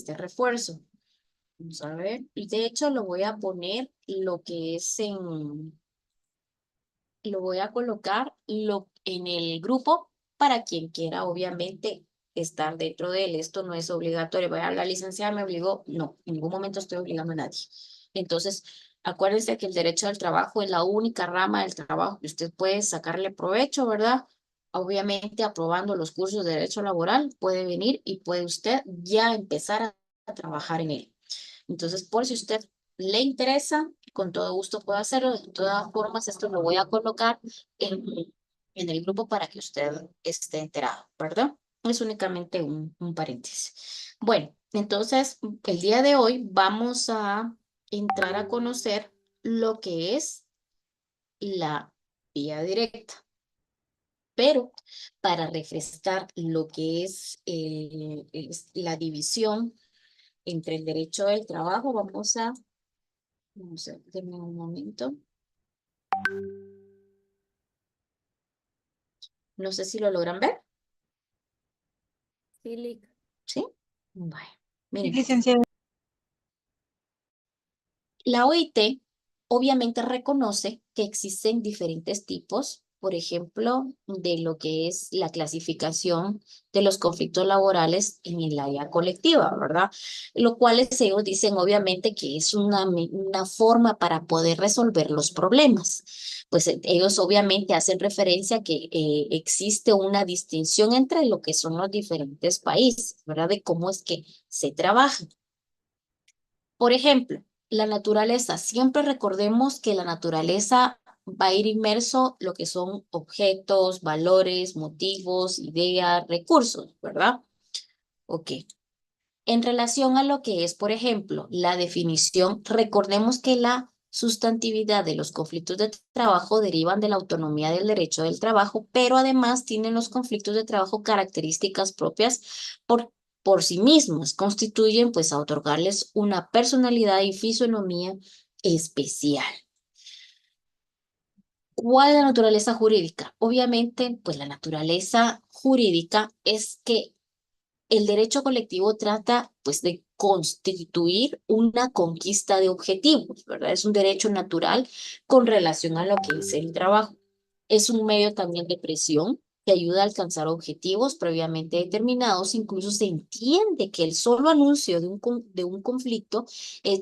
este refuerzo. Vamos a ver. Y de hecho lo voy a poner lo que es lo voy a colocar en el grupo para quien quiera, obviamente, estar dentro de él. Esto no es obligatorio. Voy a la licenciada, me obligó. No, en ningún momento estoy obligando a nadie. Entonces, acuérdense que el derecho al trabajo es la única rama del trabajo que usted puede sacarle provecho, ¿verdad? Obviamente, aprobando los cursos de derecho laboral, puede venir y puede usted ya empezar a trabajar en él. Entonces, por si usted le interesa, con todo gusto puedo hacerlo. De todas formas, esto lo voy a colocar en, en el grupo para que usted esté enterado, ¿verdad? Es únicamente un paréntesis. Bueno, entonces, el día de hoy vamos a entrar a conocer lo que es la vía directa. Pero para refrescar lo que es la división entre el derecho del trabajo, vamos a, denme un momento. No sé si lo logran ver. Sí, Lic. ¿Sí? Bueno, Sí, miren, licenciada. la OIT obviamente reconoce que existen diferentes tipos, por ejemplo, de lo que es la clasificación de los conflictos laborales en el área colectiva, ¿verdad? Lo cual ellos dicen obviamente que es una forma para poder resolver los problemas. Pues ellos obviamente hacen referencia a que existe una distinción entre lo que son los diferentes países, ¿verdad? De cómo es que se trabaja. Por ejemplo, la naturaleza. Siempre recordemos que la naturaleza va a ir inmerso lo que son objetos, valores, motivos, ideas, recursos, ¿verdad? Ok. En relación a lo que es, por ejemplo, la definición, recordemos que la sustantividad de los conflictos de trabajo derivan de la autonomía del derecho del trabajo, pero además tienen los conflictos de trabajo características propias por, por sí mismos, constituyen pues a otorgarles una personalidad y fisonomía especial. ¿Cuál es la naturaleza jurídica? Obviamente, pues la naturaleza jurídica es que el derecho colectivo trata, pues, de constituir una conquista de objetivos, ¿verdad? Es un derecho natural con relación a lo que es el trabajo. Es un medio también de presión que ayuda a alcanzar objetivos previamente determinados. Incluso se entiende que el solo anuncio de un conflicto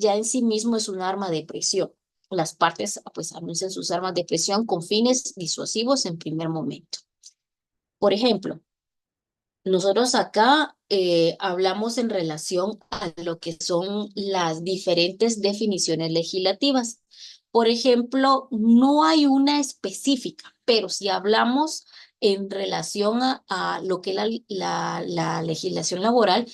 ya en sí mismo es un arma de presión. Las partes, pues, anuncian sus armas de presión con fines disuasivos en primer momento. Por ejemplo, nosotros acá hablamos en relación a lo que son las diferentes definiciones legislativas. Por ejemplo, no hay una específica, pero si hablamos en relación a lo que es la legislación laboral,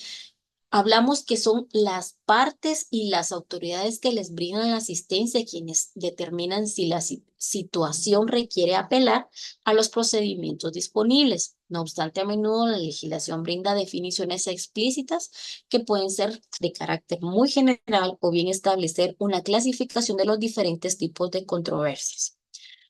hablamos que son las partes y las autoridades que les brindan asistencia quienes determinan si la situación requiere apelar a los procedimientos disponibles. No obstante, a menudo la legislación brinda definiciones explícitas que pueden ser de carácter muy general o bien establecer una clasificación de los diferentes tipos de controversias.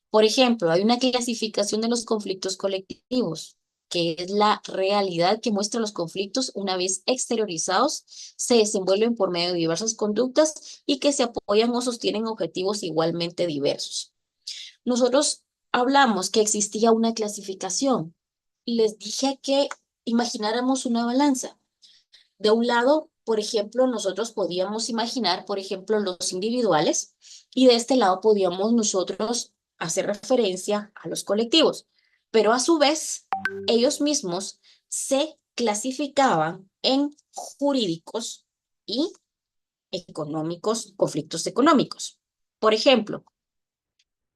Por ejemplo, hay una clasificación de los conflictos colectivos, que es la realidad que muestra los conflictos una vez exteriorizados, se desenvuelven por medio de diversas conductas y que se apoyan o sostienen objetivos igualmente diversos. Nosotros hablamos que existía una clasificación. Les dije que imagináramos una balanza. De un lado, por ejemplo, nosotros podíamos imaginar, por ejemplo, los individuales y de este lado podíamos nosotros hacer referencia a los colectivos, pero a su vez, ellos mismos se clasificaban en jurídicos y económicos, conflictos económicos. Por ejemplo,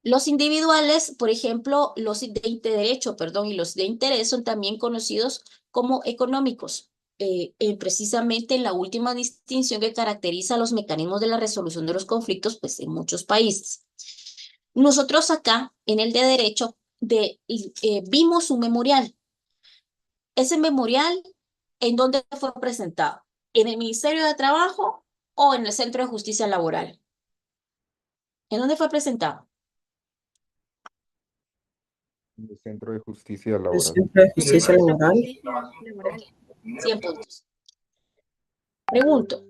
los individuales, por ejemplo, los de derecho, perdón, y los de interés son también conocidos como económicos, precisamente en la última distinción que caracteriza los mecanismos de la resolución de los conflictos, pues en muchos países. Nosotros acá, en el de derecho, vimos un memorial. Ese memorial, ¿en dónde fue presentado? ¿En el Ministerio de Trabajo o en el Centro de Justicia Laboral? ¿En dónde fue presentado? En el Centro de Justicia El Laboral. Centro de En el Justicia Centro de Laboral. Justicia Laboral. 100 puntos. Pregunto,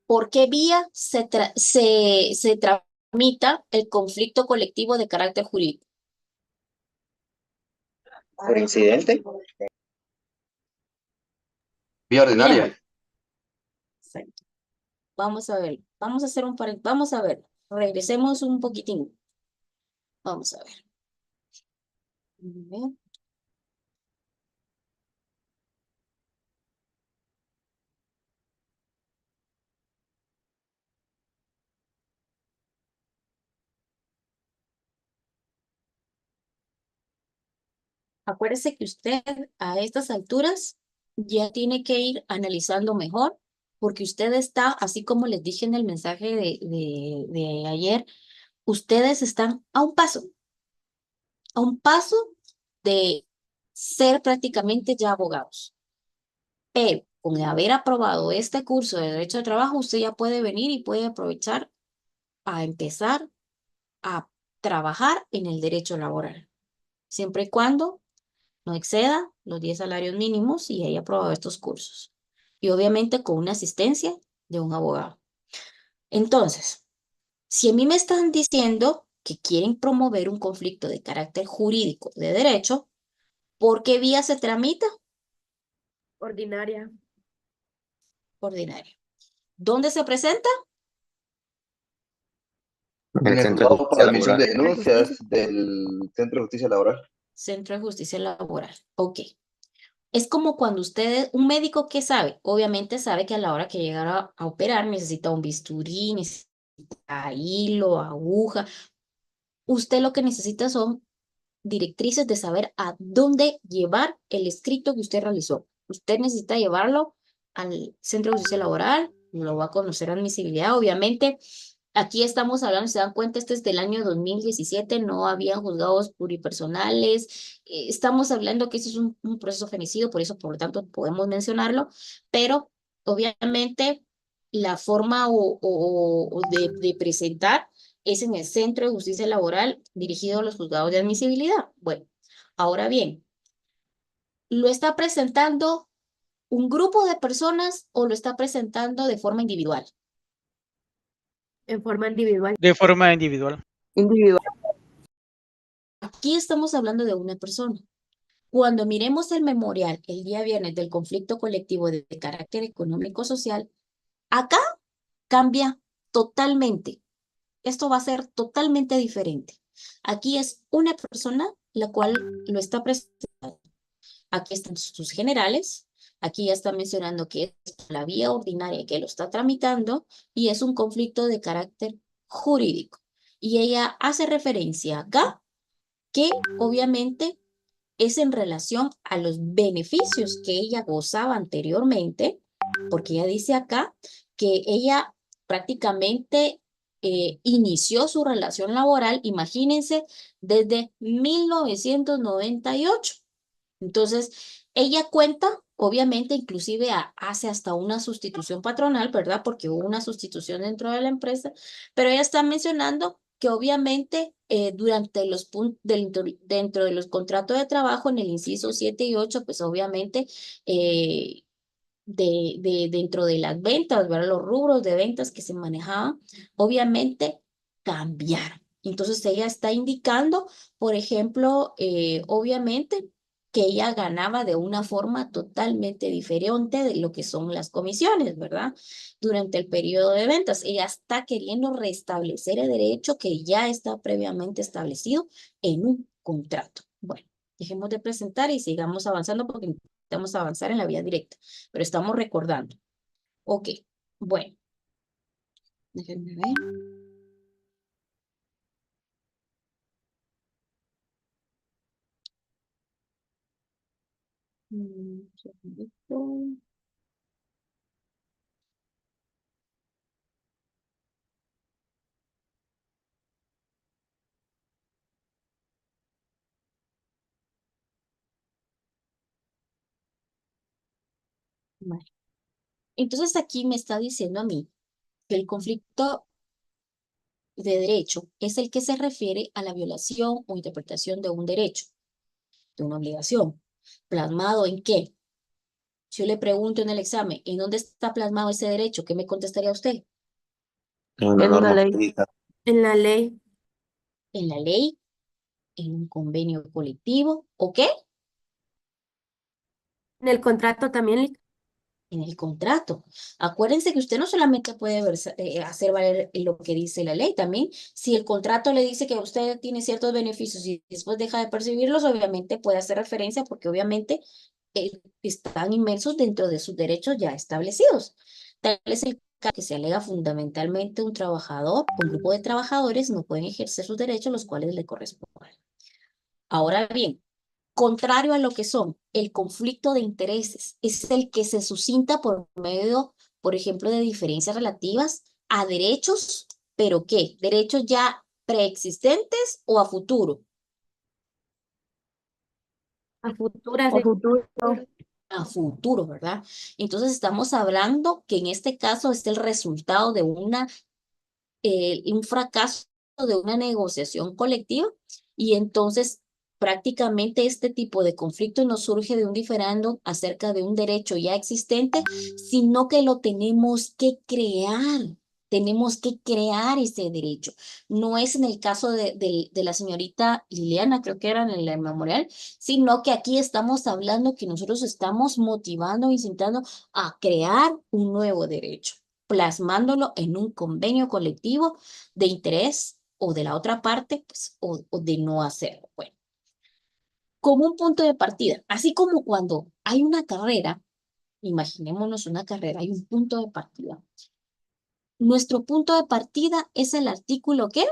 ¿por qué vía se tramita el conflicto colectivo de carácter jurídico? Por incidente. Vía Miremos. ordinaria. Vamos a ver, vamos a hacer vamos a ver, regresemos un poquitín. Vamos a ver. A ver. Acuérdese que usted a estas alturas ya tiene que ir analizando mejor, porque usted está, así como les dije en el mensaje de ayer, ustedes están a un paso de ser prácticamente ya abogados. Pero con haber aprobado este curso de Derecho de Trabajo, usted ya puede venir y puede aprovechar a empezar a trabajar en el derecho laboral, siempre y cuando no exceda los 10 salarios mínimos y haya aprobado estos cursos. Y obviamente con una asistencia de un abogado. Entonces, si a mí me están diciendo que quieren promover un conflicto de carácter jurídico de derecho, ¿por qué vía se tramita? Ordinaria. Ordinario. ¿Dónde se presenta? En En el el centro de juzgado para justicia la admisión de laboral. denuncias del Centro de Justicia Laboral. Centro de Justicia Laboral. Ok. Es como cuando usted, un médico que sabe, obviamente sabe que a la hora que llega a operar necesita un bisturí, necesita hilo, aguja. Usted lo que necesita son directrices de saber a dónde llevar el escrito que usted realizó. Usted necesita llevarlo al Centro de Justicia Laboral, lo va a conocer admisibilidad, obviamente. Aquí estamos hablando, se dan cuenta, este es del año 2017, no habían juzgados pluripersonales. Estamos hablando que eso es un proceso fenicido, por eso, por lo tanto, podemos mencionarlo, pero obviamente la forma de presentar es en el Centro de Justicia Laboral dirigido a los juzgados de admisibilidad. Bueno, ahora bien, ¿lo está presentando un grupo de personas o lo está presentando de forma individual? En forma individual. De forma individual. Individual. Aquí estamos hablando de una persona. Cuando miremos el memorial el día viernes del conflicto colectivo de carácter económico-social, acá cambia totalmente. Esto va a ser totalmente diferente. Aquí es una persona la cual lo está presentando. Aquí están sus generales. Aquí ya está mencionando que es la vía ordinaria que lo está tramitando y es un conflicto de carácter jurídico. Y ella hace referencia acá que obviamente es en relación a los beneficios que ella gozaba anteriormente, porque ella dice acá que ella prácticamente inició su relación laboral, imagínense, desde 1998. Entonces, ella cuenta, obviamente, inclusive hace hasta una sustitución patronal, ¿verdad? Porque hubo una sustitución dentro de la empresa, pero ella está mencionando que obviamente durante dentro de los contratos de trabajo, en el inciso 7 y 8 pues obviamente eh, dentro de las ventas, ¿verdad? Los rubros de ventas que se manejaban, obviamente cambiaron. Entonces ella está indicando, por ejemplo, obviamente que ella ganaba de una forma totalmente diferente de lo que son las comisiones, ¿verdad? Durante el periodo de ventas. Ella está queriendo restablecer el derecho que ya está previamente establecido en un contrato. Bueno, dejemos de presentar y sigamos avanzando porque necesitamos avanzar en la vía directa, pero estamos recordando. Ok, bueno, déjenme ver. Un segundito. Vale. Entonces aquí me está diciendo a mí que el conflicto de derecho es el que se refiere a la violación o interpretación de un derecho, de una obligación. ¿Plasmado en qué? Si yo le pregunto en el examen, ¿en dónde está plasmado ese derecho? ¿Qué me contestaría usted? En una En una norma ley. jurídica. En la ley. ¿En la ley? ¿En un convenio colectivo? ¿O qué? En el contrato también, En el contrato. Acuérdense que usted no solamente puede hacer valer lo que dice la ley, también si el contrato le dice que usted tiene ciertos beneficios y después deja de percibirlos, obviamente puede hacer referencia porque obviamente están inmersos dentro de sus derechos ya establecidos. Tal es el caso que se alega fundamentalmente un trabajador, un grupo de trabajadores no pueden ejercer sus derechos, los cuales le corresponden. Ahora bien, contrario a lo que son el conflicto de intereses, es el que se suscita por medio, por ejemplo, de diferencias relativas a derechos, pero ¿qué? ¿Derechos ya preexistentes o a futuro? a futuras. A futuro. A futuro, ¿verdad? Entonces estamos hablando que en este caso es el resultado de un fracaso de una negociación colectiva y entonces prácticamente este tipo de conflicto no surge de un diferendo acerca de un derecho ya existente, sino que lo tenemos que crear. Tenemos que crear ese derecho. No es en el caso de la señorita Liliana, creo que era en el memorial, sino que aquí estamos hablando que nosotros estamos motivando, incitando a crear un nuevo derecho, plasmándolo en un convenio colectivo de interés o de la otra parte, pues, o de no hacerlo. Bueno, como un punto de partida, así como cuando hay una carrera, imaginémonos una carrera, hay un punto de partida. Nuestro punto de partida es el artículo, ¿qué?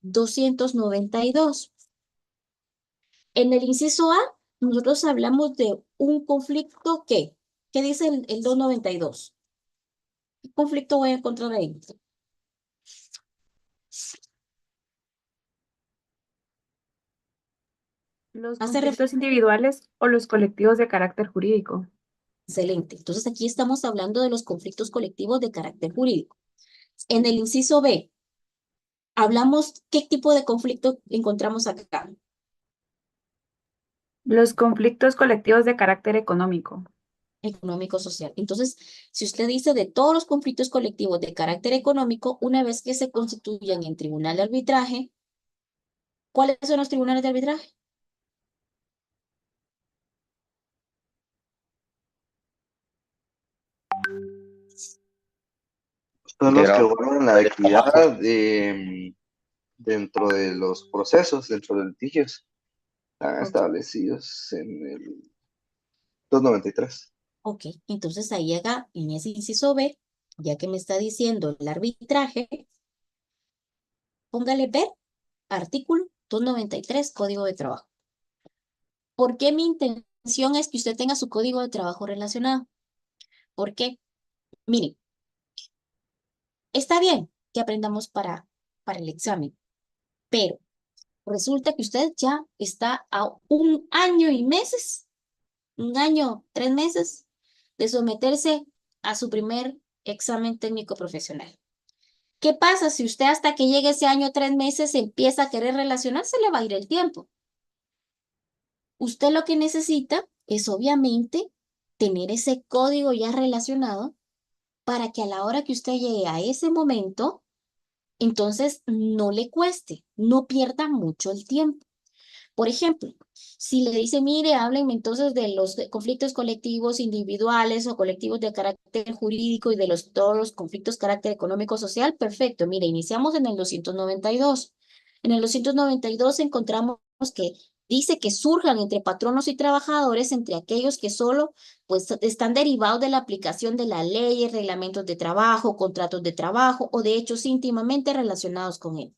292. En el inciso A, nosotros hablamos de un conflicto, ¿qué? ¿Qué dice el 292? ¿Qué conflicto voy a encontrar ahí? Los Hace conflictos individuales o los colectivos de carácter jurídico. Excelente. Entonces aquí estamos hablando de los conflictos colectivos de carácter jurídico. En el inciso B, hablamos qué tipo de conflicto encontramos acá. Los conflictos colectivos de carácter económico. Económico social. Entonces, si usted dice de todos los conflictos colectivos de carácter económico, una vez que se constituyan en tribunal de arbitraje, ¿cuáles son los tribunales de arbitraje? Son los que Pero guardan la equidad dentro de los procesos, dentro de los litigios establecidos en el 293. Ok, entonces ahí llega en ese inciso B, ya que me está diciendo el arbitraje, póngale ver artículo 293, Código de Trabajo. ¿Por qué mi intención es que usted tenga su código de trabajo relacionado? ¿Por qué? Miren, está bien que aprendamos para el examen, pero resulta que usted ya está a 1 año y meses, 1 año, 3 meses, de someterse a su primer examen técnico profesional. ¿Qué pasa si usted hasta que llegue ese año, 3 meses, empieza a querer relacionarse? Le va a ir el tiempo. Usted lo que necesita es obviamente tener ese código ya relacionado para que a la hora que usted llegue a ese momento, entonces no le cueste, no pierda mucho el tiempo. Por ejemplo, si le dice, mire, háblenme entonces de los conflictos colectivos individuales o colectivos de carácter jurídico y de todos los conflictos de carácter económico-social, perfecto. Mire, iniciamos en el 292. En el 292 encontramos que dice que surjan entre patronos y trabajadores, entre aquellos que solo pues, están derivados de la aplicación de la ley, reglamentos de trabajo, contratos de trabajo o de hechos íntimamente relacionados con él.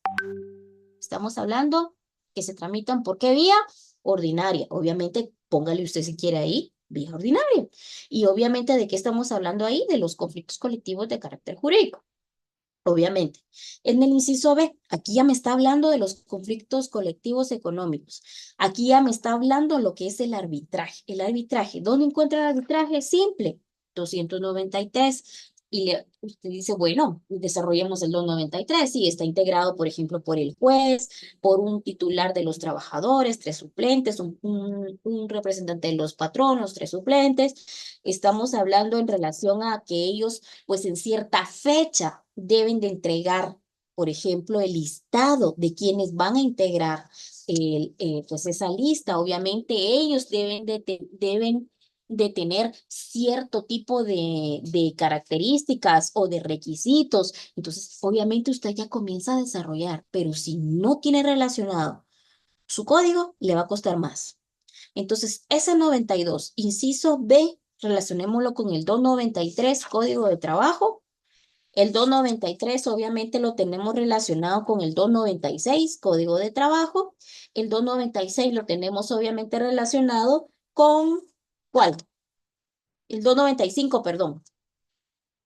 Estamos hablando que se tramitan por qué vía ordinaria. Obviamente, póngale usted si quiere ahí, vía ordinaria. Y obviamente, ¿de qué estamos hablando ahí? De los conflictos colectivos de carácter jurídico. Obviamente. En el inciso B, aquí ya me está hablando de los conflictos colectivos económicos. Aquí ya me está hablando lo que es el arbitraje. El arbitraje, ¿dónde encuentra el arbitraje? Simple. 293. usted dice, bueno, desarrollemos el 293 y está integrado, por ejemplo, por el juez, por un titular de los trabajadores, 3 suplentes, un representante de los patronos, 3 suplentes. Estamos hablando en relación a que ellos, pues en cierta fecha, deben de entregar, por ejemplo, el listado de quienes van a integrar pues esa lista. Obviamente ellos deben de tener cierto tipo de características o de requisitos. Entonces, obviamente usted ya comienza a desarrollar, pero si no tiene relacionado su código, le va a costar más. Entonces, ese 92, inciso B, relacionémoslo con el 293, código de trabajo. El 293 obviamente lo tenemos relacionado con el 296, código de trabajo. El 296 lo tenemos obviamente relacionado con, ¿cuál? El 295, perdón.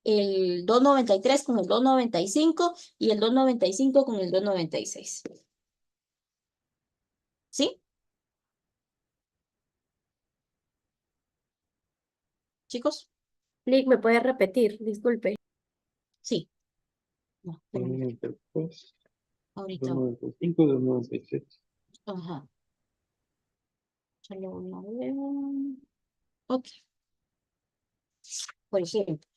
El 293 con el 295 y el 295 con el 296. ¿Sí? ¿Chicos? Lick, ¿me puede repetir? Disculpe. Sí. No, espérame, Después, ahorita. 295, 297. Ajá. Solo voy a ver. Ok. Por ejemplo,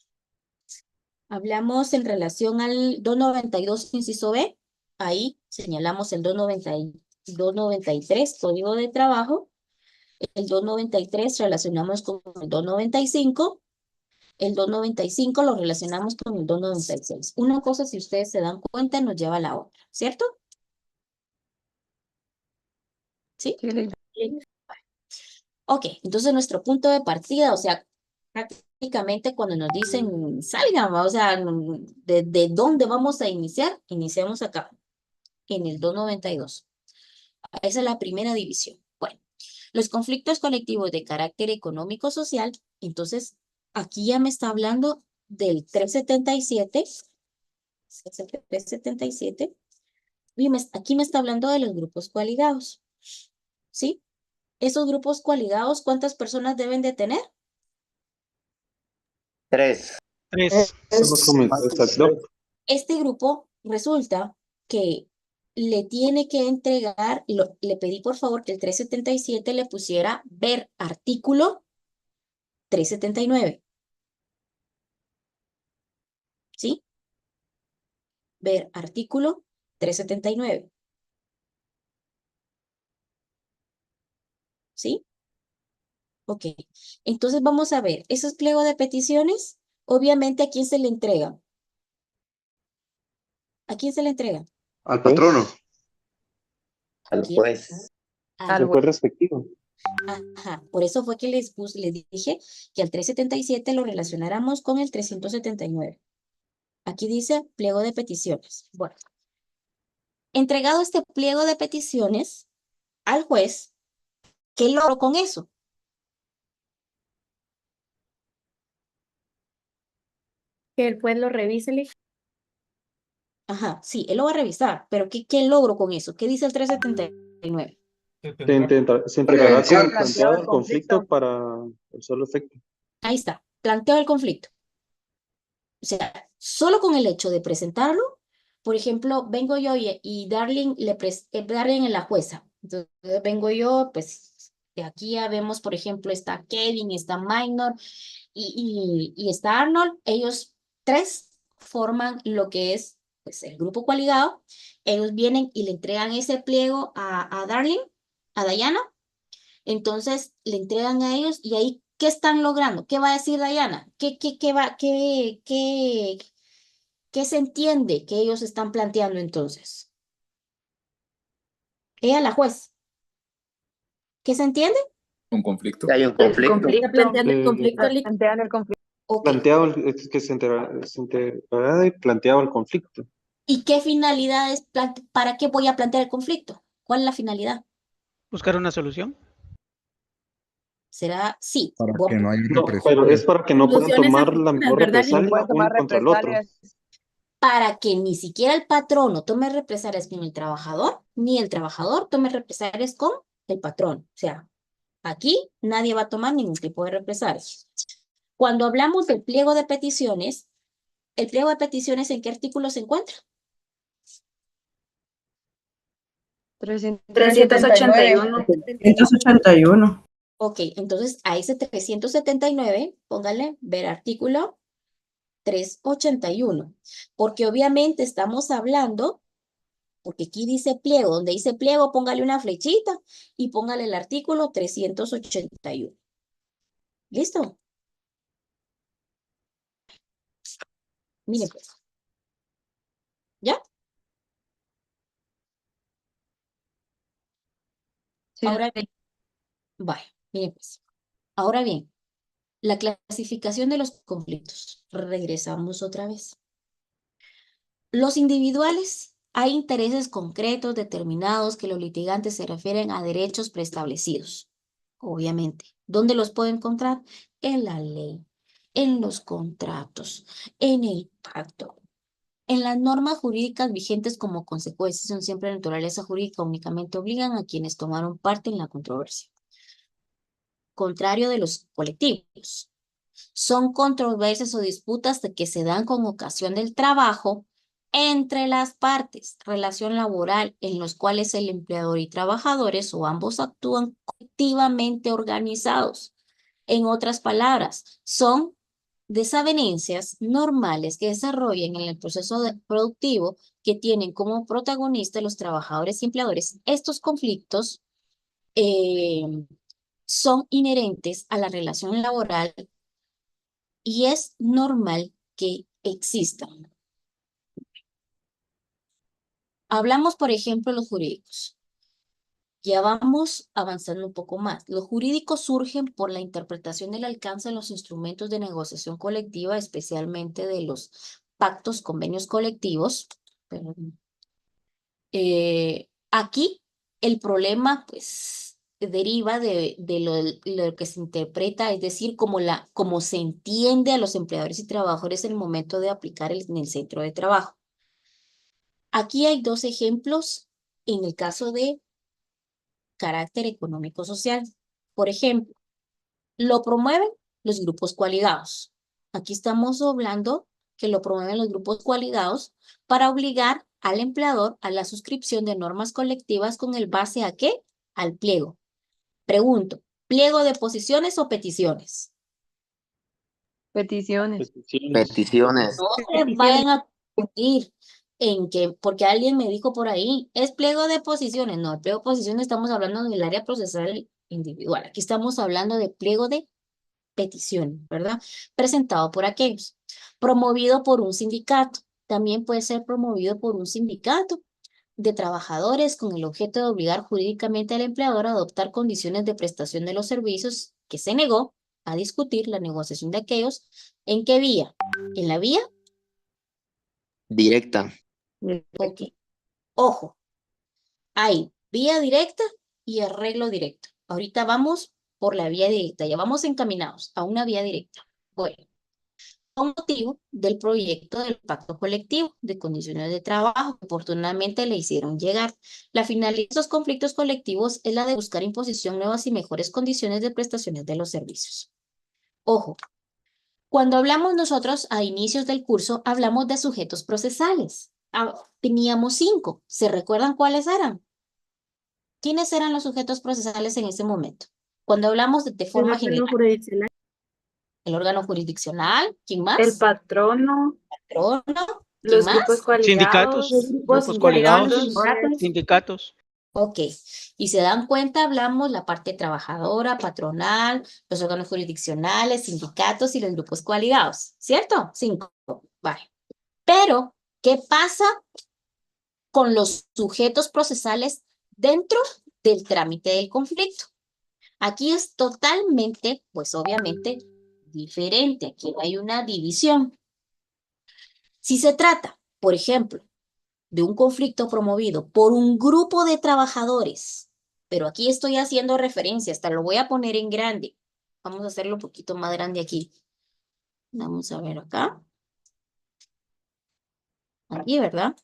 hablamos en relación al 292, inciso B. Ahí señalamos el 293, código de trabajo. El 293 relacionamos con el 295. El 295 lo relacionamos con el 296. Una cosa, si ustedes se dan cuenta, nos lleva a la otra, ¿cierto? ¿Sí? Ok, entonces nuestro punto de partida, o sea, prácticamente cuando nos dicen salgan, o sea, ¿de dónde vamos a iniciar? Iniciamos acá, en el 292. Esa es la primera división. Bueno, los conflictos colectivos de carácter económico-social, entonces aquí ya me está hablando del 377, 377, y aquí me está hablando de los grupos coaligados, ¿sí? Esos grupos coaligados, ¿cuántas personas deben de tener? 3. 3. Exacto. Este grupo resulta que le tiene que entregar, le pedí por favor que el 377 le pusiera ver artículo 379. ¿Sí? Ver artículo 379. ¿Sí? Ok. Entonces vamos a ver, esos pliegos de peticiones, obviamente, ¿a quién se le entrega? ¿A quién se le entrega? Al patrono. Al ¿Quién? juez. Al Al juez respectivo. Ajá, por eso fue que les dije que al 377 lo relacionáramos con el 379. Aquí dice pliego de peticiones. Bueno, entregado este pliego de peticiones al juez, ¿qué logro con eso? Que el juez lo revise, Lick. Ajá, sí, él lo va a revisar, pero ¿qué logro con eso? ¿Qué dice el 379? Se integrará Prevención. como planteado el conflicto para el solo efecto. Ahí está, planteo el conflicto. O sea, solo con el hecho de presentarlo, por ejemplo, vengo yo y Darling, Darling es la jueza. Entonces vengo yo, pues de aquí ya vemos, por ejemplo, está Kevin, está Minor y está Arnold. Ellos 3 forman lo que es pues, el grupo coaligado. Ellos vienen y le entregan ese pliego a Darling, a Diana. Entonces le entregan a ellos y ahí, ¿qué están logrando? ¿Qué va a decir Diana? ¿Qué se entiende que ellos están planteando entonces? Ella, la juez. ¿Qué se entiende? Un conflicto. Que hay un El conflicto. conflicto. Está planteando el conflicto, Lick. Plantean el conflicto. Ok. Planteado es que se integrará y planteado el conflicto. ¿Y qué finalidad para qué voy a plantear el conflicto? ¿Cuál es la finalidad? Buscar una solución. Será, sí, Para voy que no haya No, pero represión. es para que no puedan Soluciones tomar la efectivas, mejor ¿verdad, Lick? No represalia pueden tomar uno contra el otro. represalias. para que ni siquiera el patrono tome represalias con el trabajador, ni el trabajador tome represalias con el patrón. O sea, aquí nadie va a tomar ningún tipo de represalias. Cuando hablamos del pliego de peticiones, ¿El pliego de peticiones en qué artículo se encuentra? 381. 181. Ok, entonces a ese 379, póngale ver artículo 381, porque obviamente estamos hablando, porque aquí dice pliego, donde dice pliego, póngale una flechita y póngale el artículo 381. ¿Listo? Miren pues. ¿Ya? Sí, Ahora bien, vaya, miren pues. Ahora bien, la clasificación de los conflictos. Regresamos otra vez. Los individuales, hay intereses concretos determinados que los litigantes se refieren a derechos preestablecidos. Obviamente. ¿Dónde los puedo encontrar? En la ley, en los contratos, en el pacto. En las normas jurídicas vigentes como consecuencia son siempre de naturaleza jurídica, únicamente obligan a quienes tomaron parte en la controversia. Contrario de los colectivos. Son controversias o disputas que se dan con ocasión del trabajo entre las partes, relación laboral en los cuales el empleador y trabajadores o ambos actúan colectivamente organizados. En otras palabras, son desavenencias normales que desarrollan en el proceso productivo que tienen como protagonistas los trabajadores y empleadores. Estos conflictos son inherentes a la relación laboral y es normal que existan. Hablamos, por ejemplo, de los jurídicos. Ya vamos avanzando un poco más. Los jurídicos surgen por la interpretación del alcance de los instrumentos de negociación colectiva, especialmente de los pactos, convenios colectivos. Perdón. Aquí el problema, pues, deriva de lo que se interpreta, es decir, como se entiende a los empleadores y trabajadores en el momento de aplicar en el centro de trabajo. Aquí hay dos ejemplos en el caso de carácter económico-social. Por ejemplo, lo promueven los grupos coaligados. Aquí estamos hablando que lo promueven los grupos coaligados para obligar al empleador a la suscripción de normas colectivas con el base ¿a qué? Al pliego. Pregunto, ¿pliego de posiciones o peticiones? peticiones. Peticiones. No se vayan a discutir en que, porque alguien me dijo por ahí, es pliego de posiciones. No, el pliego de posiciones estamos hablando del área procesal individual. Aquí estamos hablando de pliego de petición, ¿verdad? Presentado por aquellos. Promovido por un sindicato. También puede ser promovido por un sindicato de trabajadores con el objeto de obligar jurídicamente al empleador a adoptar condiciones de prestación de los servicios que se negó a discutir la negociación de aquellos. ¿En qué vía? En la vía. Directa. Ok. Ojo, hay vía directa y arreglo directo. Ahorita vamos por la vía directa, ya vamos encaminados a una vía directa. Bueno, con motivo del proyecto del pacto colectivo de condiciones de trabajo, oportunamente le hicieron llegar. La finalidad de estos conflictos colectivos es la de buscar imposición nuevas y mejores condiciones de prestaciones de los servicios. Ojo, cuando hablamos nosotros a inicios del curso, hablamos de sujetos procesales. Teníamos 5. ¿Se recuerdan cuáles eran? ¿Quiénes eran los sujetos procesales en ese momento? Cuando hablamos de El forma órgano general, jurisdiccional. el órgano jurisdiccional, ¿quién más? El patrono, Patrono, ¿quién los grupos más? coaligados, Grupos coaligados, sindicatos. sindicatos. Ok, y se dan cuenta, hablamos la parte trabajadora, patronal, los órganos jurisdiccionales, sindicatos y los grupos coaligados, ¿cierto? 5, vale. Pero, ¿qué pasa con los sujetos procesales dentro del trámite del conflicto? Aquí es totalmente, pues obviamente, diferente. Aquí no hay una división. Si se trata, por ejemplo, de un conflicto promovido por un grupo de trabajadores, pero aquí estoy haciendo referencia, hasta lo voy a poner en grande. Vamos a hacerlo un poquito más grande aquí. Vamos a ver acá. Aquí, ¿verdad?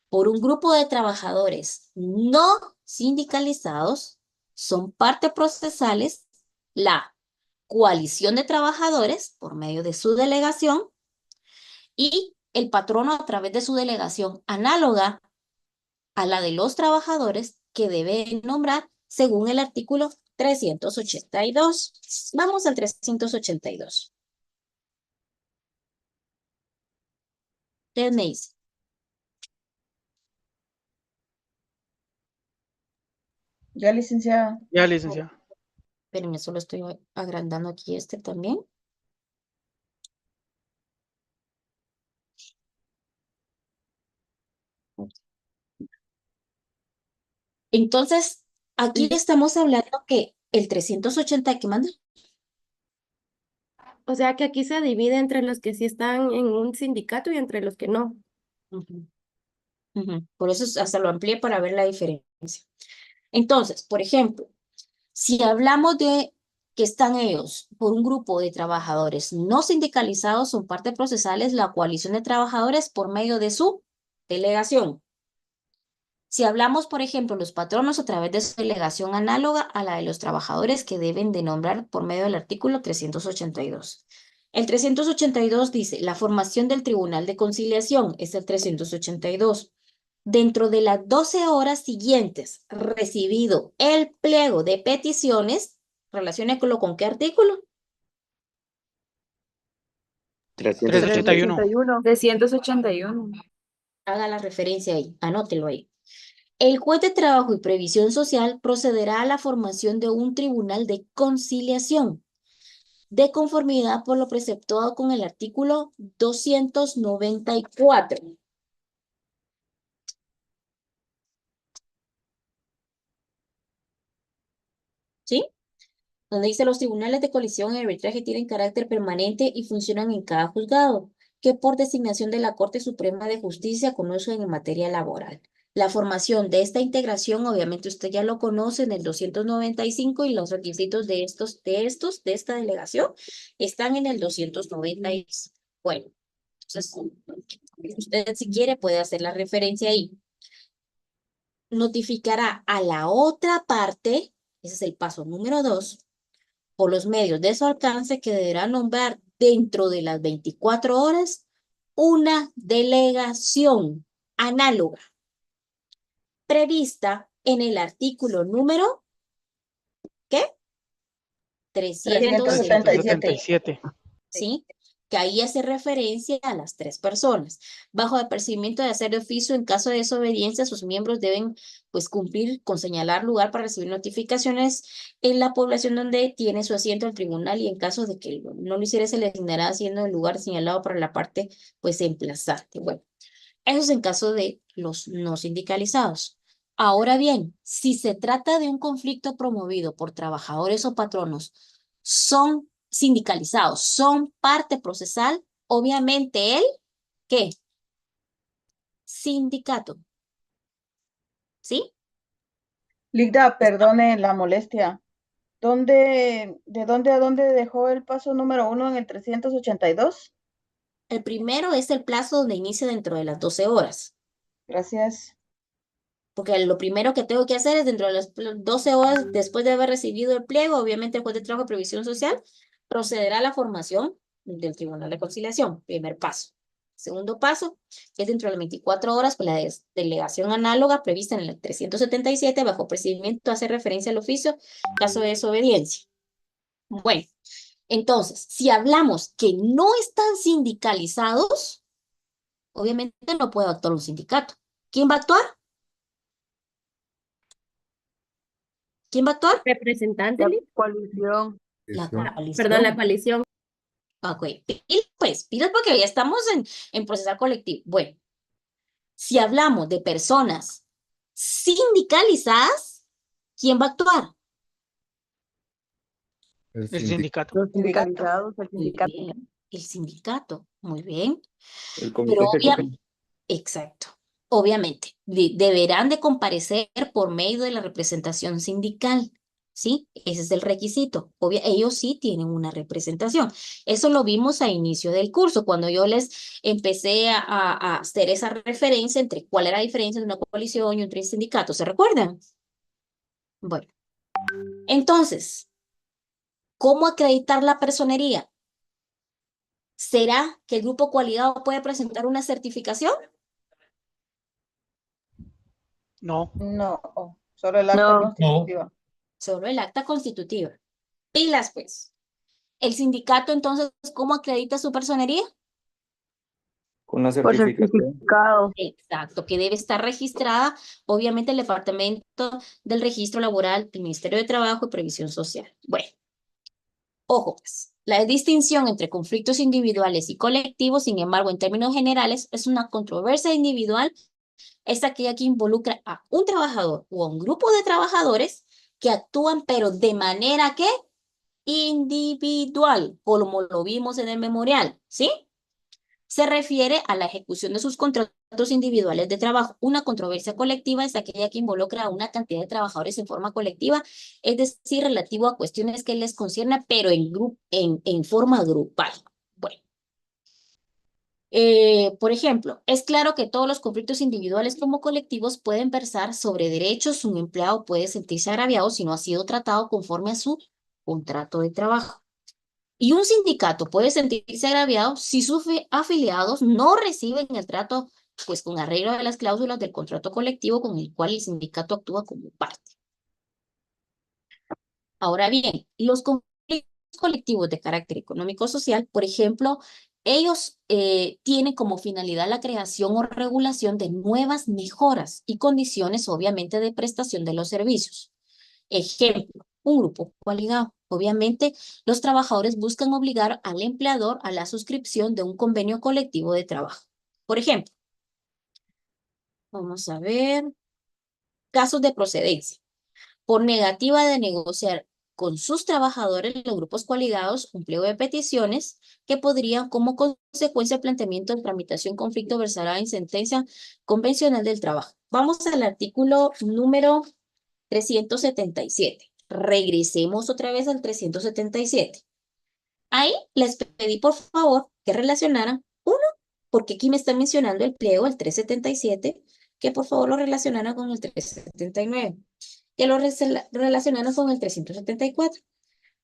Por un grupo de trabajadores no sindicalizados, son parte procesales la coalición de trabajadores por medio de su delegación y el patrono a través de su delegación análoga a la de los trabajadores que debe nombrar según el artículo 382. Vamos al 382. Usted me dice. Ya, licenciada. Ya, licenciado. Espérenme, solo estoy agrandando aquí este también. Entonces, aquí estamos hablando que el 380 que manda. O sea que aquí se divide entre los que sí están en un sindicato y entre los que no. Ujú, ujú. Por eso hasta lo amplié para ver la diferencia. Entonces, por ejemplo, si hablamos de que están ellos por un grupo de trabajadores no sindicalizados, son parte procesal es la coalición de trabajadores por medio de su delegación. Si hablamos, por ejemplo, los patronos a través de su delegación análoga a la de los trabajadores que deben de nombrar por medio del artículo 382. El 382 dice, la formación del Tribunal de Conciliación es el 382. Dentro de las 12 horas siguientes, recibido el pliego de peticiones, relaciónelo con qué artículo? 381. 381. Haga la referencia ahí, anótelo ahí. El juez de trabajo y previsión social procederá a la formación de un tribunal de conciliación de conformidad por lo preceptuado con el artículo 294. ¿Sí? Donde dice los tribunales de colisión y arbitraje tienen carácter permanente y funcionan en cada juzgado, que por designación de la Corte Suprema de Justicia conocen en materia laboral. La formación de esta integración, obviamente usted ya lo conoce en el 295 y los requisitos de esta delegación están en el 296. Bueno, entonces, usted si quiere puede hacer la referencia ahí. Notificará a la otra parte, ese es el paso número 2, por los medios de su alcance que deberá nombrar dentro de las 24 horas una delegación análoga prevista en el artículo número, ¿qué? 377, 377. ¿sí? Que ahí hace referencia a las 3 personas. Bajo apercibimiento de hacer de oficio, en caso de desobediencia, sus miembros deben pues cumplir con señalar lugar para recibir notificaciones en la población donde tiene su asiento el tribunal y en caso de que no lo hiciera, se le asignará siendo el lugar señalado para la parte pues emplazante. Bueno, eso es en caso de los no sindicalizados. Ahora bien, si se trata de un conflicto promovido por trabajadores o patronos, son sindicalizados, son parte procesal, obviamente el, ¿qué? Sindicato. ¿Sí? Ligda, perdone la molestia. ¿De dónde a dónde dejó el paso número 1 en el 382? El primero es el plazo donde inicia dentro de las 12 horas. Gracias. Porque lo primero que tengo que hacer es dentro de las 12 horas después de haber recibido el pliego, obviamente el juez de trabajo y previsión social procederá a la formación del Tribunal de Conciliación, primer paso. Segundo paso es dentro de las 24 horas con la delegación análoga prevista en el 377 bajo procedimiento hace referencia al oficio, caso de desobediencia. Bueno, entonces, si hablamos que no están sindicalizados, obviamente no puede actuar un sindicato. ¿Quién va a actuar? ¿Quién va a actuar? Representante, La coalición. La Coalición. coalición. perdón, la coalición. Ok, pilas porque ya estamos en procesal colectivo. Bueno, si hablamos de personas sindicalizadas, ¿quién va a actuar? El El sindicato. sindicato. Los sindicalizados, el Muy sindicato. bien, el sindicato, muy bien. El Pero comité ejecutivo. exacto, obviamente, deberán de comparecer por medio de la representación sindical, ¿sí? Ese es el requisito. Ellos sí tienen una representación. Eso lo vimos a inicio del curso, cuando yo les empecé a hacer esa referencia entre cuál era la diferencia de una coalición y un sindicato. ¿Se recuerdan? Bueno, entonces, ¿cómo acreditar la personería? ¿Será que el grupo coaligado puede presentar una certificación? No. No, solo el acta No. constitutiva. Solo el acta constitutiva. Pilas, pues. ¿El sindicato entonces cómo acredita su personería? Con una Por certificación. certificado. Exacto, que debe estar registrada, obviamente, el Departamento del Registro Laboral del Ministerio de Trabajo y Previsión Social. Bueno, ojo, pues, la distinción entre conflictos individuales y colectivos, sin embargo, en términos generales, es una controversia individual, es aquella que involucra a un trabajador o a un grupo de trabajadores que actúan, pero de manera que individual, como lo vimos en el memorial, ¿sí? Se refiere a la ejecución de sus contratos individuales de trabajo. Una controversia colectiva es aquella que involucra a una cantidad de trabajadores en forma colectiva, es decir, relativo a cuestiones que les concierna, pero en forma grupal. Bueno, por ejemplo, es claro que todos los conflictos individuales como colectivos pueden versar sobre derechos. Un empleado puede sentirse agraviado si no ha sido tratado conforme a su contrato de trabajo. Y un sindicato puede sentirse agraviado si sus afiliados no reciben el trato, pues con arreglo de las cláusulas del contrato colectivo con el cual el sindicato actúa como parte. Ahora bien, los conflictos colectivos de carácter económico-social, por ejemplo, ellos tienen como finalidad la creación o regulación de nuevas mejoras y condiciones, obviamente, de prestación de los servicios. Ejemplo, un grupo coaligado. Obviamente, los trabajadores buscan obligar al empleador a la suscripción de un convenio colectivo de trabajo. Por ejemplo, vamos a ver casos de procedencia. Por negativa de negociar con sus trabajadores, los grupos coaligados, un pliego de peticiones que podrían, como consecuencia del planteamiento de tramitación conflicto, versará en sentencia convencional del trabajo. Vamos al artículo número 377. Regresemos otra vez al 377. Ahí les pedí por favor que relacionaran uno, porque aquí me está mencionando el pliego, el 377, que por favor lo relacionaran con el 379, que lo relacionaran con el 374.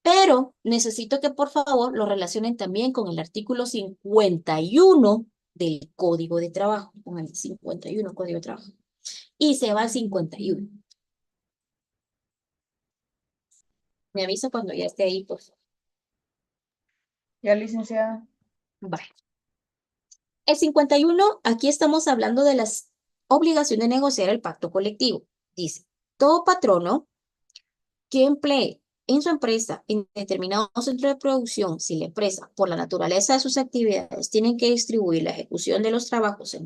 Pero necesito que por favor lo relacionen también con el artículo 51 del Código de Trabajo, con el 51 Código de Trabajo. Y se va al 51. Me avisa cuando ya esté ahí, por favor. Ya, licenciada. Vale. El 51, aquí estamos hablando de las obligaciones de negociar el pacto colectivo. Dice, todo patrono que emplee en su empresa en determinado centro de producción, si la empresa, por la naturaleza de sus actividades, tienen que distribuir la ejecución de los trabajos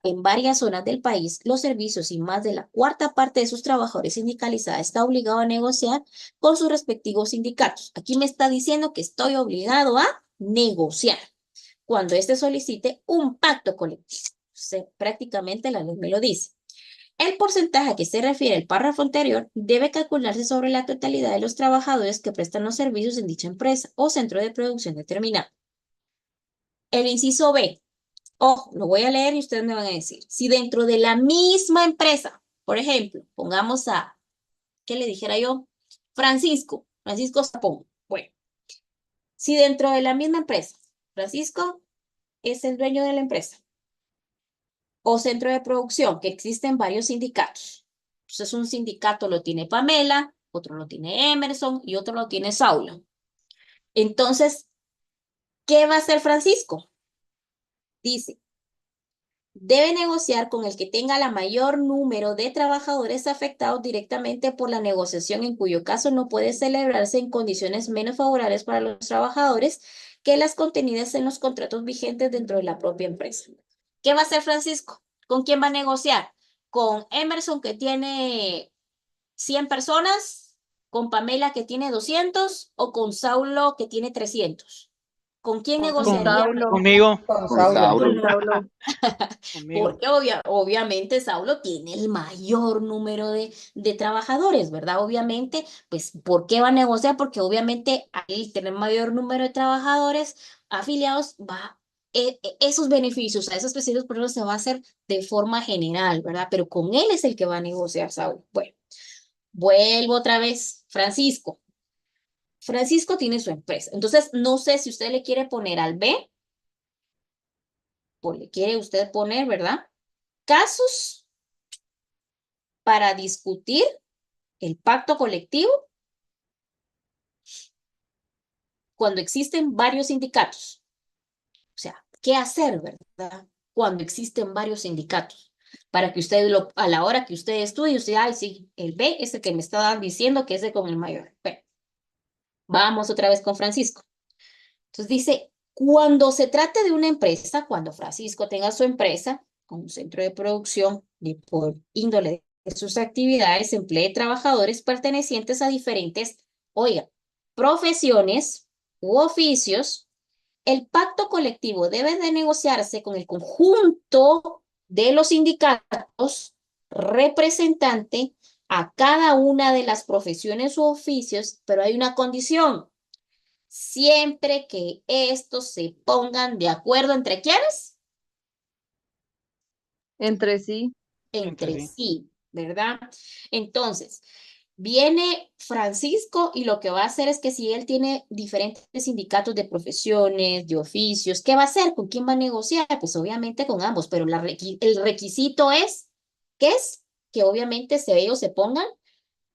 en varias zonas del país, los servicios y más de la cuarta parte de sus trabajadores sindicalizados está obligado a negociar con sus respectivos sindicatos. Aquí me está diciendo que estoy obligado a negociar cuando éste solicite un pacto colectivo. Prácticamente la ley me lo dice. El porcentaje a que se refiere el párrafo anterior debe calcularse sobre la totalidad de los trabajadores que prestan los servicios en dicha empresa o centro de producción determinado. El inciso B. Ojo, lo voy a leer y ustedes me van a decir. Si dentro de la misma empresa, por ejemplo, pongamos a, ¿qué le dijera yo? Francisco Zapón. Bueno, si dentro de la misma empresa, Francisco es el dueño de la empresa o centro de producción, que existen varios sindicatos. Entonces, un sindicato lo tiene Pamela, otro lo tiene Emerson y otro lo tiene Saulo. Entonces, ¿qué va a hacer Francisco? Dice, debe negociar con el que tenga la mayor número de trabajadores afectados directamente por la negociación, en cuyo caso no puede celebrarse en condiciones menos favorables para los trabajadores que las contenidas en los contratos vigentes dentro de la propia empresa. ¿Qué va a hacer Francisco? ¿Con quién va a negociar? ¿Con Emerson, que tiene 100 personas? ¿Con Pamela, que tiene 200? ¿O con Saulo, que tiene 300? ¿Con quién negociaría? Conmigo. Con Con Saulo. Saulo. Conmigo. Porque obviamente Saulo tiene el mayor número de trabajadores, ¿verdad? Obviamente, pues, ¿por qué va a negociar? Porque obviamente al tener mayor número de trabajadores afiliados, esos beneficios, a esos beneficios, por eso se va a hacer de forma general, ¿verdad? Pero con él es el que va a negociar Saulo. Bueno, vuelvo otra vez. Francisco tiene su empresa. Entonces, no sé si usted le quiere poner al B le quiere usted poner, ¿verdad? Casos para discutir el pacto colectivo cuando existen varios sindicatos. O sea, ¿qué hacer, verdad? Cuando existen varios sindicatos. Para que usted, a la hora que usted estudie, usted, ay, sí, el B es el que me está diciendo que es el con el mayor. Bueno, vamos otra vez con Francisco. Entonces dice, cuando se trate de una empresa, cuando Francisco tenga su empresa, con un centro de producción y por índole de sus actividades, emplee trabajadores pertenecientes a diferentes, oiga, profesiones u oficios, el pacto colectivo debe de negociarse con el conjunto de los sindicatos representante a cada una de las profesiones u oficios, pero hay una condición. Siempre que estos se pongan de acuerdo entre quiénes, Entre sí. entre sí. sí, ¿verdad? Entonces, viene Francisco y lo que va a hacer es que si él tiene diferentes sindicatos de profesiones, de oficios, ¿qué va a hacer? ¿Con quién va a negociar? Pues obviamente con ambos, pero el requisito es, ¿qué es? Que obviamente ellos se pongan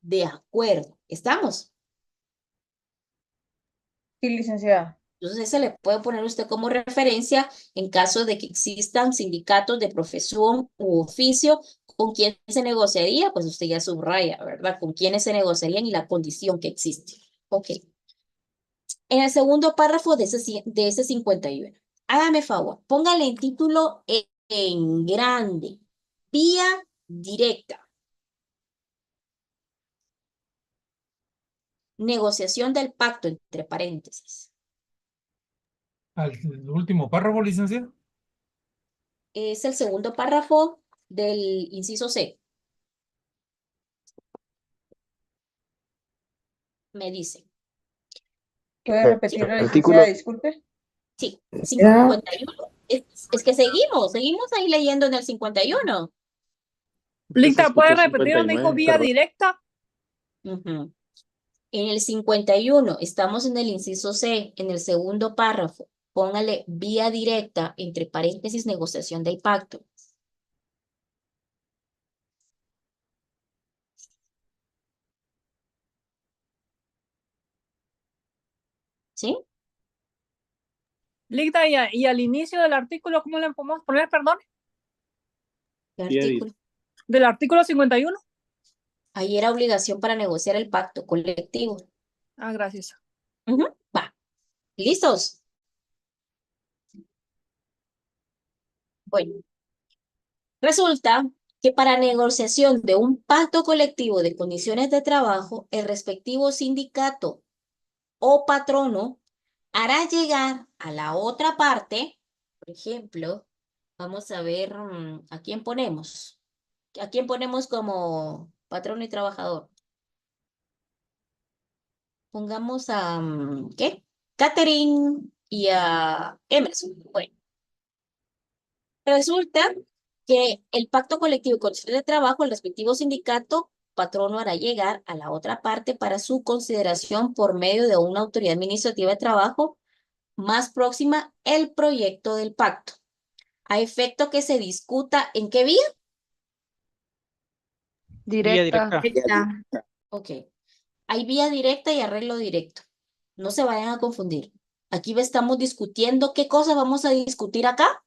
de acuerdo. ¿Estamos? Sí, licenciada. Entonces, ese le puede poner usted como referencia en caso de que existan sindicatos de profesión u oficio. ¿Con quién se negociaría? Pues usted ya subraya, ¿verdad? ¿Con quiénes se negociarían y la condición que existe? Ok. En el segundo párrafo de ese 51, hágame favor, póngale en título en grande, vía directa. Negociación del pacto, entre paréntesis. Al último párrafo, licenciado. Es el segundo párrafo del inciso C. Me dice. ¿Puede repetir la Artículo. licenciada? Disculpe. Sí, 51. Es que seguimos ahí leyendo en el 51. Lista, ¿puede Escuché repetir donde dijo 59, vía perdón. directa? Ujú. En el 51, estamos en el inciso C, en el segundo párrafo. Póngale vía directa, entre paréntesis, negociación del pacto. ¿Sí? Lista, y al inicio del artículo, ¿cómo le podemos poner, perdón? ¿Qué Vía artículo? Del artículo 51. Ahí era obligación para negociar el pacto colectivo. Ah, gracias. Ujú. Va. ¿Listos? Bueno. Resulta que para negociación de un pacto colectivo de condiciones de trabajo, el respectivo sindicato o patrono hará llegar a la otra parte, por ejemplo, vamos a ver a quién ponemos. ¿A quién ponemos como patrono y trabajador? Pongamos a, ¿qué? Catherine y a Emerson. Bueno, resulta que el pacto colectivo de condiciones de trabajo, el respectivo sindicato patrono hará llegar a la otra parte para su consideración por medio de una autoridad administrativa de trabajo más próxima el proyecto del pacto, a efecto que se discuta en qué vía. Vía directa. Ok, hay vía directa y arreglo directo. No se vayan a confundir. Aquí estamos discutiendo qué cosa vamos a discutir acá.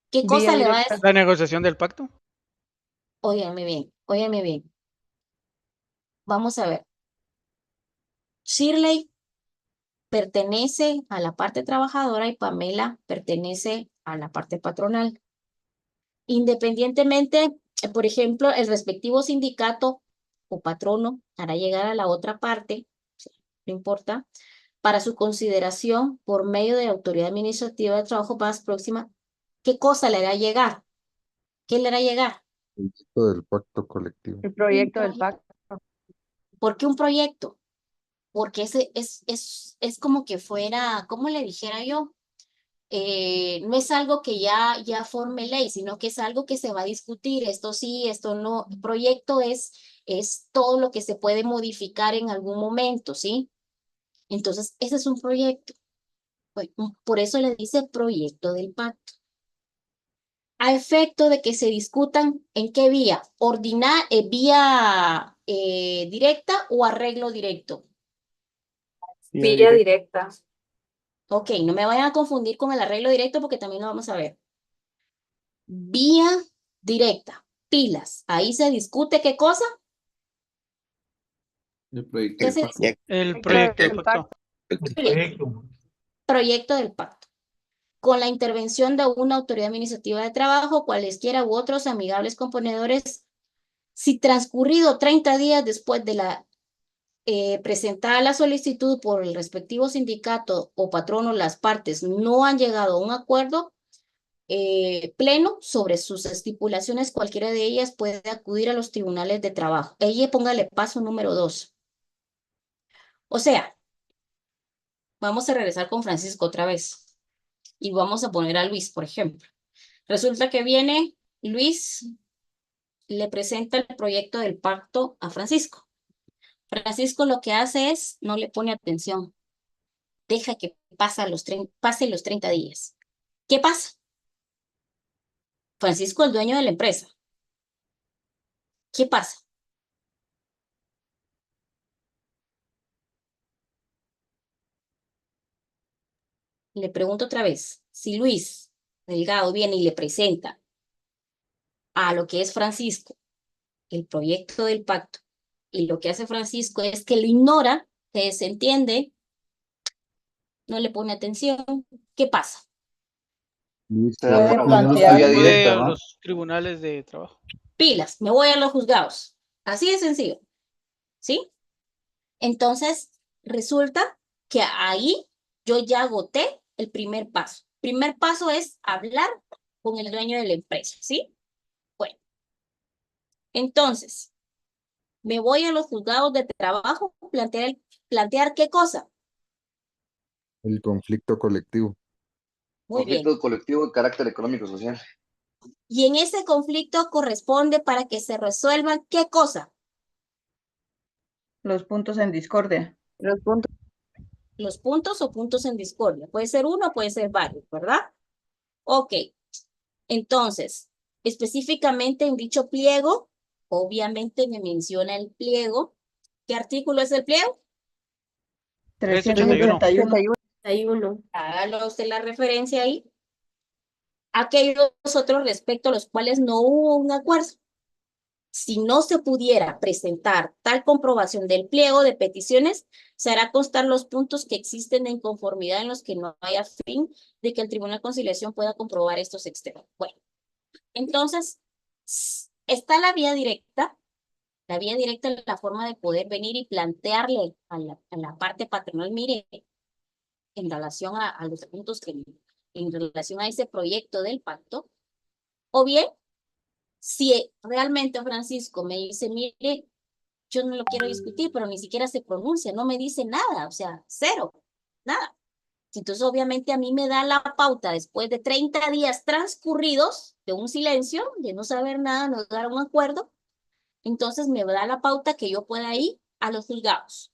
¿Qué cosa Vía le va a directa. decir? La negociación del pacto. Óiganme bien, óiganme bien. Vamos a ver. Shirley pertenece a la parte trabajadora y Pamela pertenece a la parte patronal. Independientemente, por ejemplo, el respectivo sindicato o patrono hará llegar a la otra parte, no importa, para su consideración por medio de la autoridad administrativa de trabajo más próxima. ¿Qué cosa le hará llegar? ¿Qué le hará llegar? El texto del pacto colectivo. El proyecto del pacto. ¿Por qué un proyecto? Porque ese es como que fuera, ¿cómo le dijera yo? No es algo que ya forme ley, sino que es algo que se va a discutir, esto sí, esto no. El proyecto es todo lo que se puede modificar en algún momento, ¿sí? Entonces, ese es un proyecto. Bueno, por eso le dice proyecto del pacto. a efecto de que se discutan en qué vía, vía directa o arreglo directo. Vía directa. Ok, no me vayan a confundir con el arreglo directo porque también lo vamos a ver. Vía directa, pilas. Ahí se discute qué cosa. El proyecto ¿Qué del se pacto. discute? El proyecto del pacto. El proyecto. Proyecto del pacto. Con la intervención de una autoridad administrativa de trabajo, cualesquiera u otros amigables componedores, si transcurrido 30 días después de la presentada la solicitud por el respectivo sindicato o patrono, las partes no han llegado a un acuerdo pleno sobre sus estipulaciones, cualquiera de ellas puede acudir a los tribunales de trabajo. Ella póngale paso número 2. O sea, vamos a regresar con Francisco otra vez y vamos a poner a Luis, por ejemplo. Resulta que viene Luis, le presenta el proyecto del pacto a Francisco. Francisco lo que hace es, no le pone atención, deja que pasen los 30 días. ¿Qué pasa? Francisco es el dueño de la empresa. ¿Qué pasa? Le pregunto otra vez, si Luis Delgado viene y le presenta a lo que es Francisco el proyecto del pacto, y lo que hace Francisco es que lo ignora, se desentiende, no le pone atención, ¿qué pasa? Se da Puede por plantear- vía Acude directa, a ¿no? los tribunales de trabajo. Pilas, me voy a los juzgados. Así de sencillo, ¿sí? Entonces, resulta que ahí yo ya agoté el primer paso. Primer paso es hablar con el dueño de la empresa, ¿sí? Bueno, entonces, me voy a los juzgados de trabajo, plantear qué cosa. El conflicto colectivo. Muy bien. Conflicto colectivo de carácter económico social. Y en ese conflicto corresponde para que se resuelvan qué cosa. Los puntos en discordia. Los puntos. Los puntos o puntos en discordia. Puede ser uno, puede ser varios, ¿verdad? Ok. Entonces, específicamente en dicho pliego, obviamente me menciona el pliego. ¿Qué artículo es el pliego? 331. 31. Hágalo usted la referencia ahí. Aquellos otros respecto a los cuales no hubo un acuerdo. Si no se pudiera presentar tal comprobación del pliego de peticiones, se hará constar los puntos que existen de inconformidad en los que no haya fin de que el Tribunal de Conciliación pueda comprobar estos extremos. Bueno, entonces, está la vía directa. La vía directa es la forma de poder venir y plantearle a la parte patronal, mire, en relación a los puntos en relación a ese proyecto del pacto, o bien, si realmente Francisco me dice, mire, yo no lo quiero discutir, pero ni siquiera se pronuncia, no me dice nada, o sea, cero, nada. Entonces, obviamente, a mí me da la pauta después de 30 días transcurridos de un silencio, de no saber nada, no dar un acuerdo. Entonces, me da la pauta que yo pueda ir a los juzgados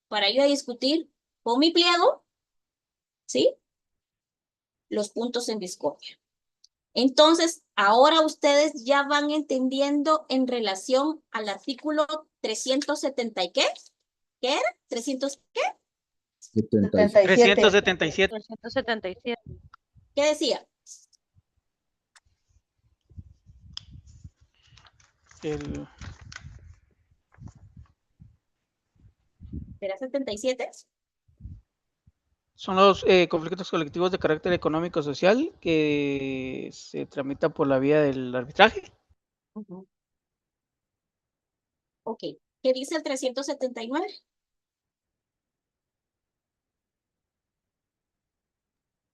para ir a discutir con mi pliego, ¿sí? Los puntos en discordia. Entonces, ahora ustedes ya van entendiendo en relación al artículo 370 y ¿qué? ¿Qué era? ¿300 qué? 77. 377. 377. ¿Qué decía? El, ¿Era 77? son los conflictos colectivos de carácter económico social que se tramitan por la vía del arbitraje. Ok. ¿Qué dice el 379?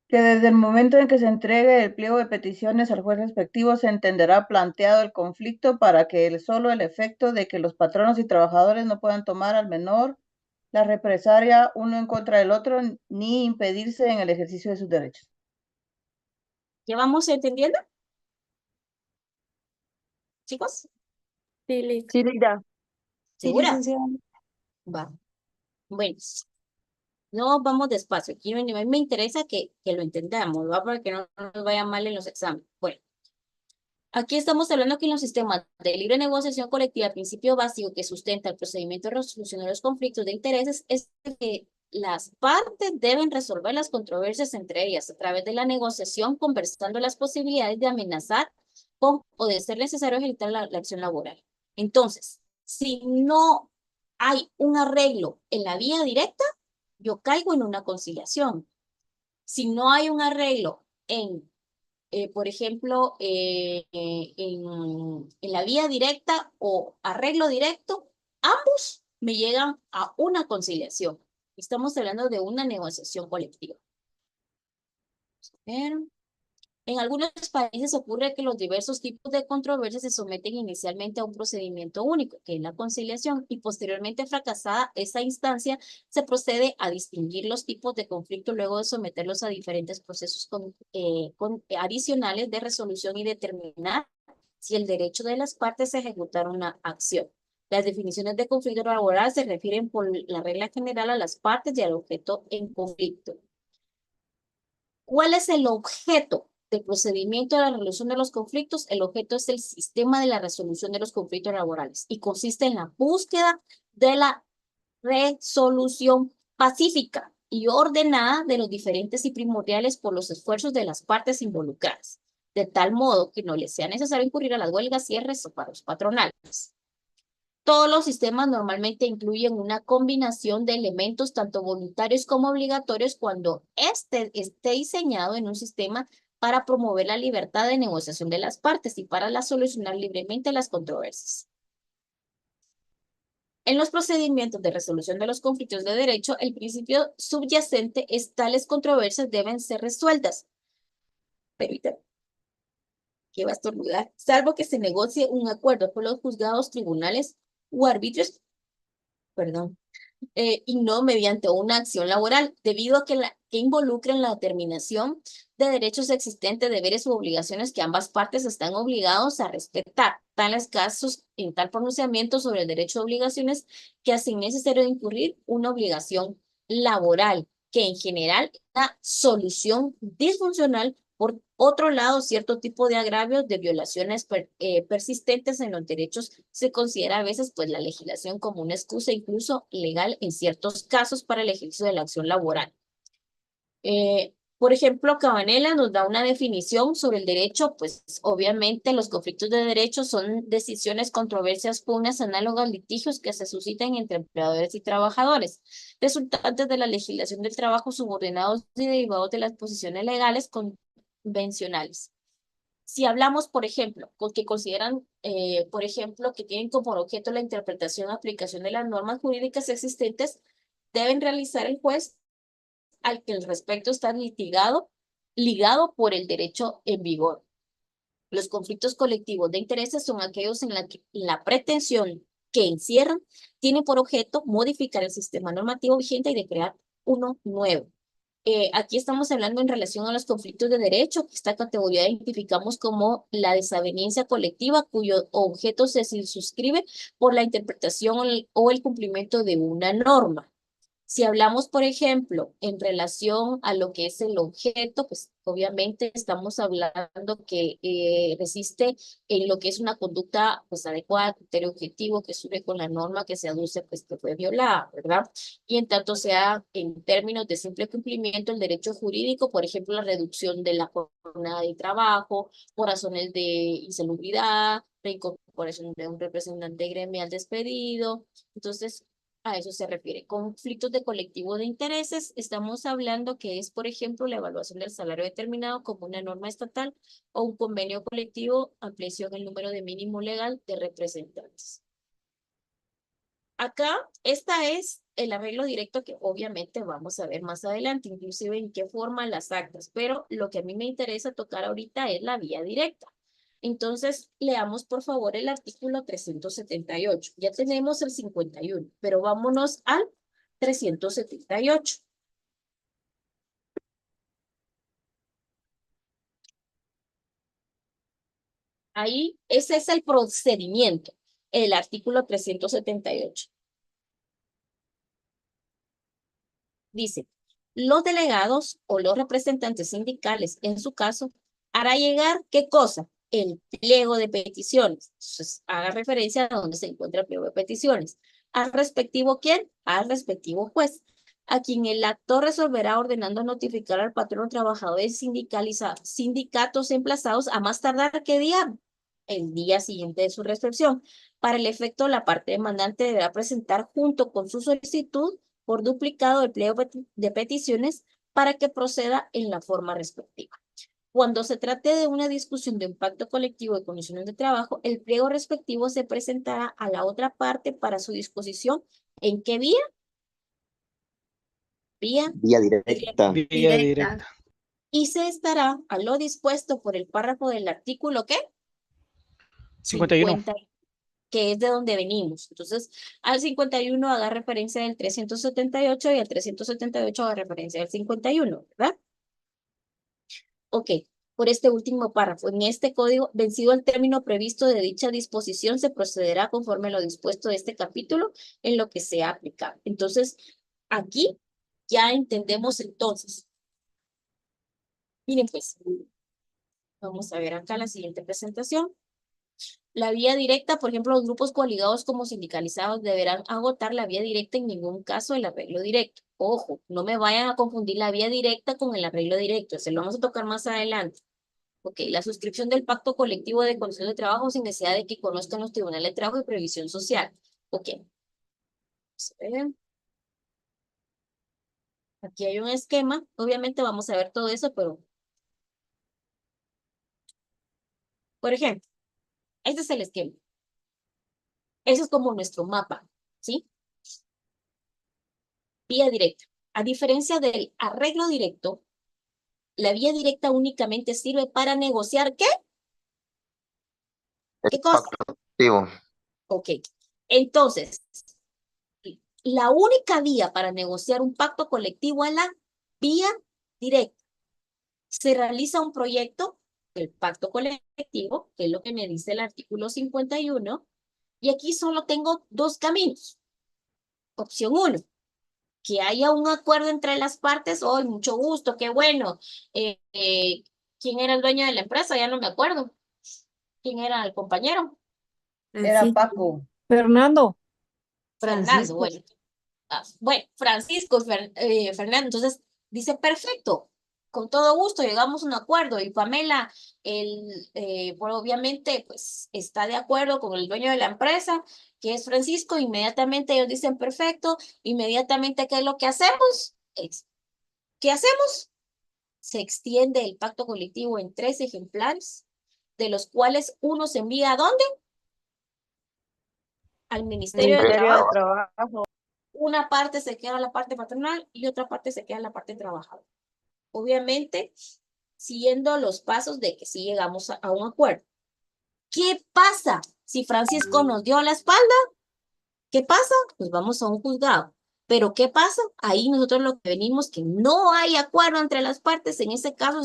Que desde el momento en que se entregue el pliego de peticiones al juez respectivo se entenderá planteado el conflicto para que solo el efecto de que los patronos y trabajadores no puedan tomar al menor la represalia uno en contra del otro ni impedirse en el ejercicio de sus derechos. ¿Ya vamos entendiendo? ¿Chicos? Sí, Liz. Sí, Lida. ¿Segura? Va. Bueno, no vamos despacio. Aquí a mí me interesa que lo entendamos, ¿va? Para que no nos vaya mal en los exámenes. Bueno, Aquí estamos hablando que en los sistemas de libre negociación colectiva, el principio básico que sustenta el procedimiento de resolución de los conflictos de intereses es que las partes deben resolver las controversias entre ellas a través de la negociación, conversando las posibilidades de amenazar con, o de ser necesario ejecutar la acción laboral. Entonces, si no hay un arreglo en la vía directa, yo caigo en una conciliación. Si no hay un arreglo en por ejemplo, en la vía directa o arreglo directo, ambos me llegan a una conciliación. Estamos hablando de una negociación colectiva. En algunos países ocurre que los diversos tipos de controversias se someten inicialmente a un procedimiento único, que es la conciliación, y posteriormente fracasada esa instancia, se procede a distinguir los tipos de conflicto luego de someterlos a diferentes procesos adicionales de resolución y determinar si el derecho de las partes a ejecutar una acción. Las definiciones de conflicto laboral se refieren por la regla general a las partes y al objeto en conflicto. ¿Cuál es el objeto del procedimiento de la resolución de los conflictos? El objeto es el sistema de la resolución de los conflictos laborales y consiste en la búsqueda de la resolución pacífica y ordenada de los diferentes y primordiales por los esfuerzos de las partes involucradas, de tal modo que no les sea necesario incurrir a las huelgas, cierres o paros patronales. Todos los sistemas normalmente incluyen una combinación de elementos tanto voluntarios como obligatorios cuando este esté diseñado en un sistema para promover la libertad de negociación de las partes y para solucionar libremente las controversias. En los procedimientos de resolución de los conflictos de derecho, el principio subyacente es tales controversias deben ser resueltas. Permítame. Que va a estornudar. Salvo que se negocie un acuerdo por los juzgados, tribunales o arbitrios, perdón, y no mediante una acción laboral, debido a que involucren la determinación de derechos existentes, deberes u obligaciones que ambas partes están obligados a respetar. Tales casos, en tal pronunciamiento sobre el derecho de obligaciones, que hacen necesario incurrir una obligación laboral, que en general es una solución disfuncional. Por otro lado, cierto tipo de agravios, de violaciones persistentes en los derechos, se considera a veces pues la legislación como una excusa incluso legal en ciertos casos para el ejercicio de la acción laboral. Por ejemplo, Cabanela nos da una definición sobre el derecho, pues obviamente los conflictos de derecho son decisiones, controversias, pugnas, análogas, litigios que se suscitan entre empleadores y trabajadores, resultantes de la legislación del trabajo subordinados y derivados de las posiciones legales convencionales. Si hablamos, por ejemplo, con que consideran, por ejemplo, que tienen como objeto la interpretación y aplicación de las normas jurídicas existentes, deben realizar el juez al que el respecto está ligado por el derecho en vigor. Los conflictos colectivos de intereses son aquellos en la que la pretensión que encierran tiene por objeto modificar el sistema normativo vigente y de crear uno nuevo. Aquí estamos hablando en relación a los conflictos de derecho. Esta categoría identificamos como la desaveniencia colectiva cuyo objeto se suscribe por la interpretación o el cumplimiento de una norma. Si hablamos, por ejemplo, en relación a lo que es el objeto, pues obviamente estamos hablando que resiste en lo que es una conducta pues adecuada, criterio objetivo que surge con la norma que se aduce pues que fue violada, ¿verdad? Y en tanto sea en términos de simple cumplimiento el derecho jurídico, por ejemplo, la reducción de la jornada de trabajo por razones de insalubridad, reincorporación de un representante gremial despedido. Entonces, a eso se refiere. Conflictos de colectivo de intereses, estamos hablando que es, por ejemplo, la evaluación del salario determinado como una norma estatal o un convenio colectivo, ampliación del número de mínimo legal de representantes. Acá, esta es el arreglo directo que obviamente vamos a ver más adelante, inclusive en qué forma las actas, pero lo que a mí me interesa tocar ahorita es la vía directa. Entonces, leamos por favor el artículo 378. Ya tenemos el 51, pero vámonos al 378. Ahí, ese es el procedimiento, el artículo 378. Dice, los delegados o los representantes sindicales, en su caso, hará llegar, ¿qué cosa? el pliego de peticiones. Entonces, haga referencia a dónde se encuentra el pliego de peticiones. ¿Al respectivo quién? Al respectivo juez, a quien el actor resolverá ordenando notificar al patrón trabajadores sindicatos emplazados a más tardar ¿qué día? El día siguiente de su recepción. Para el efecto, la parte demandante deberá presentar junto con su solicitud por duplicado el pliego de peticiones para que proceda en la forma respectiva. Cuando se trate de una discusión de un pacto colectivo de condiciones de trabajo, el pliego respectivo se presentará a la otra parte para su disposición. ¿En qué vía? Vía Vía directa. Vía directa. y se estará a lo dispuesto por el párrafo del artículo ¿qué? 51. 50, que es de donde venimos. Entonces, al 51 haga referencia del 378 y al 378 haga referencia del 51, ¿verdad? Ok, por este último párrafo, en este código, vencido el término previsto de dicha disposición, se procederá conforme a lo dispuesto de este capítulo en lo que sea aplicable. Entonces, aquí ya entendemos entonces. Miren pues, vamos a ver acá la siguiente presentación. La vía directa, por ejemplo, los grupos coligados como sindicalizados deberán agotar la vía directa, en ningún caso el arreglo directo. Ojo, no me vayan a confundir la vía directa con el arreglo directo, se lo vamos a tocar más adelante. Ok, la suscripción del pacto colectivo de condiciones de trabajo sin necesidad de que conozcan los tribunales de trabajo y previsión social. Ok. Aquí hay un esquema, obviamente vamos a ver todo eso, pero... Por ejemplo, este es el esquema. Ese es como nuestro mapa, ¿sí? Vía directa. A diferencia del arreglo directo, la vía directa únicamente sirve para negociar, ¿qué? ¿Qué cosa? Colectivo. Ok. Entonces, la única vía para negociar un pacto colectivo es la vía directa. Se realiza un proyecto, el pacto colectivo, que es lo que me dice el artículo 51, y aquí solo tengo dos caminos. Opción 1, que haya un acuerdo entre las partes. ¡Oh, mucho gusto! ¡Qué bueno! ¿Quién era el dueño de la empresa? Ya no me acuerdo. ¿Quién era el compañero? Era Paco. Fernando. Fernando, bueno. Bueno, Francisco, Fernando. Entonces, dice, perfecto, con todo gusto, llegamos a un acuerdo. Y Pamela, bueno, obviamente, pues, está de acuerdo con el dueño de la empresa, que es Francisco. Inmediatamente ellos dicen, perfecto. Inmediatamente, ¿qué es lo que hacemos? ¿Qué hacemos? Se extiende el pacto colectivo en 3 ejemplares, de los cuales uno se envía ¿a dónde? Al Ministerio de Trabajo. Una parte se queda la parte patronal y otra parte se queda la parte trabajadora. Obviamente, siguiendo los pasos de que sí llegamos a un acuerdo. ¿Qué pasa si Francisco nos dio la espalda? ¿Qué pasa? Pues vamos a un juzgado. Pero ¿qué pasa? Ahí nosotros lo que venimos que no hay acuerdo entre las partes. En ese caso,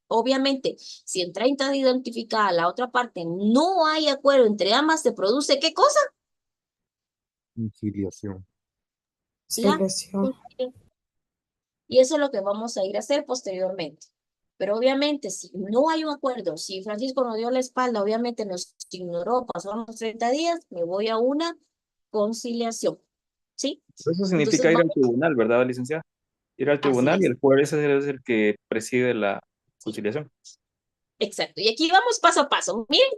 obviamente, si en 30 de identificada la otra parte no hay acuerdo entre ambas, se produce ¿qué cosa? Conciliación. La conciliación. Y eso es lo que vamos a ir a hacer posteriormente. Pero obviamente, si no hay un acuerdo, si Francisco nos dio la espalda, obviamente nos ignoró, pasaron los 30 días, me voy a una conciliación. ¿Sí? Eso significa Entonces, ir al tribunal, ¿verdad, licenciada? Ir al tribunal y el juez es el que preside la conciliación. Exacto. Y aquí vamos paso a paso. Miren,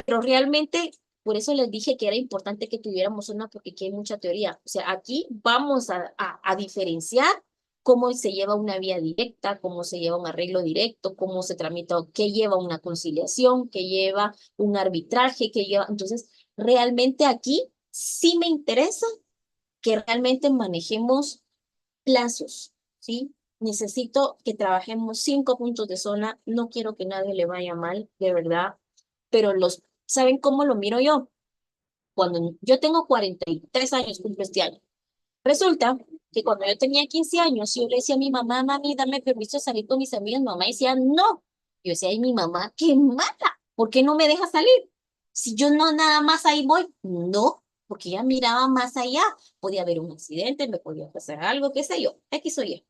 pero realmente, por eso les dije que era importante que tuviéramos una, porque aquí hay mucha teoría. O sea, aquí vamos a diferenciar cómo se lleva una vía directa, cómo se lleva un arreglo directo, cómo se tramita, qué lleva una conciliación, qué lleva un arbitraje, qué lleva... Entonces, realmente aquí sí me interesa que realmente manejemos plazos, ¿sí? Necesito que trabajemos 5 puntos de zona, no quiero que nadie le vaya mal, de verdad, pero ¿saben cómo lo miro yo? Cuando yo tengo 43 años, cumplo este año. Resulta que cuando yo tenía 15 años, yo le decía a mi mamá, mami, dame permiso de salir con mis amigas. Mi mamá decía, no. Yo decía, ay, mi mamá, qué mala, ¿por qué no me deja salir? Si yo no nada más ahí voy, no, porque ella miraba más allá. Podía haber un accidente, me podía pasar algo, qué sé yo, X o Y.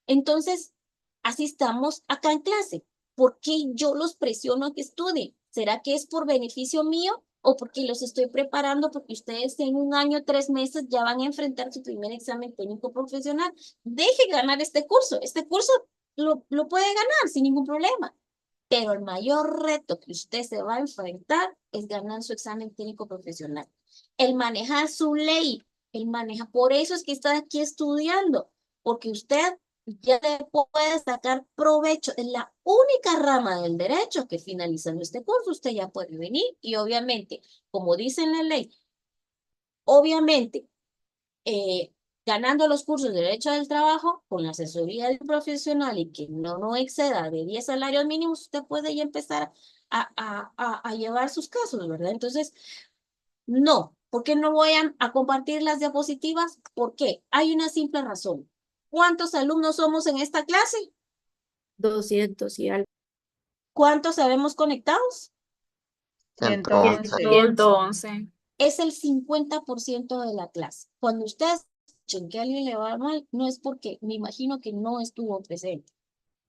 Entonces, así estamos acá en clase. ¿por qué yo los presiono a que estudien? ¿Será que es por beneficio mío o porque los estoy preparando porque ustedes en 1 año, 3 meses ya van a enfrentar su primer examen técnico profesional? Deje ganar este curso. Este curso lo puede ganar sin ningún problema. Pero el mayor reto que usted se va a enfrentar es ganar su examen técnico profesional. El manejar su ley, por eso es que está aquí estudiando, porque usted ya le puede sacar provecho. Es la única rama del derecho que finalizando este curso usted ya puede venir y obviamente, como dice en la ley, obviamente, ganando los cursos de Derecho del Trabajo con la asesoría del profesional y que no exceda de 10 salarios mínimos, usted puede ya empezar a llevar sus casos, ¿verdad? Entonces, no. ¿Por qué no voy a compartir las diapositivas? ¿Por qué? Hay una simple razón. ¿Cuántos alumnos somos en esta clase? 200 y algo. ¿Cuántos sabemos conectados? 111. 111. Es el 50% de la clase. Cuando ustedes escuchen que a alguien le va mal, no es porque me imagino que no estuvo presente.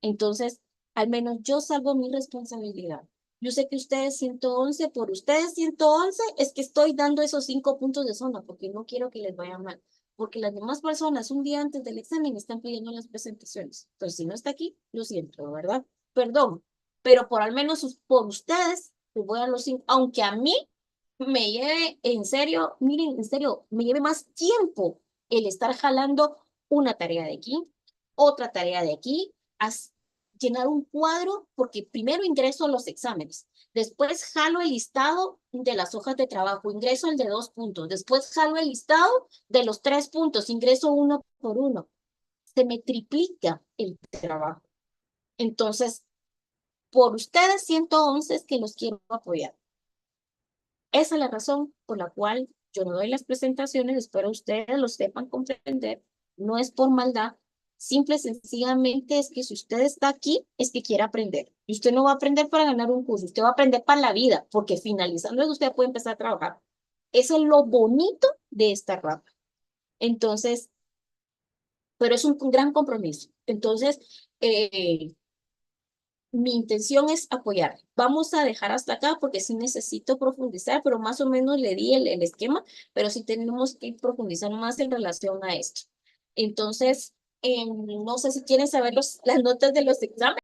Entonces, al menos yo salvo mi responsabilidad. Yo sé que ustedes 111, por ustedes 111, es que estoy dando esos 5 puntos de zona, porque no quiero que les vaya mal. Porque las demás personas, un día antes del examen, están pidiendo las presentaciones. Entonces, si no está aquí, lo siento, ¿verdad? Perdón, pero por al menos por ustedes, les voy a los 5, aunque a mí me lleve, en serio, miren, en serio, me lleve más tiempo el estar jalando una tarea de aquí, otra tarea de aquí, llenar un cuadro, porque primero ingreso a los exámenes, después jalo el listado de las hojas de trabajo, ingreso el de 2 puntos, después jalo el listado de los 3 puntos, ingreso uno por uno. Se me triplica el trabajo. Entonces, por ustedes 111 es que los quiero apoyar. Esa es la razón por la cual yo no doy las presentaciones, espero ustedes lo sepan comprender, no es por maldad, simple y sencillamente es que si usted está aquí, es que quiere aprender. Y usted no va a aprender para ganar un curso, usted va a aprender para la vida, porque finalizando usted puede empezar a trabajar. Eso es lo bonito de esta rama. Entonces, pero es un gran compromiso. Entonces, mi intención es apoyar. Vamos a dejar hasta acá porque sí necesito profundizar, pero más o menos le di el esquema, pero sí tenemos que profundizar más en relación a esto. Entonces, no sé si quieren saber las notas de los exámenes.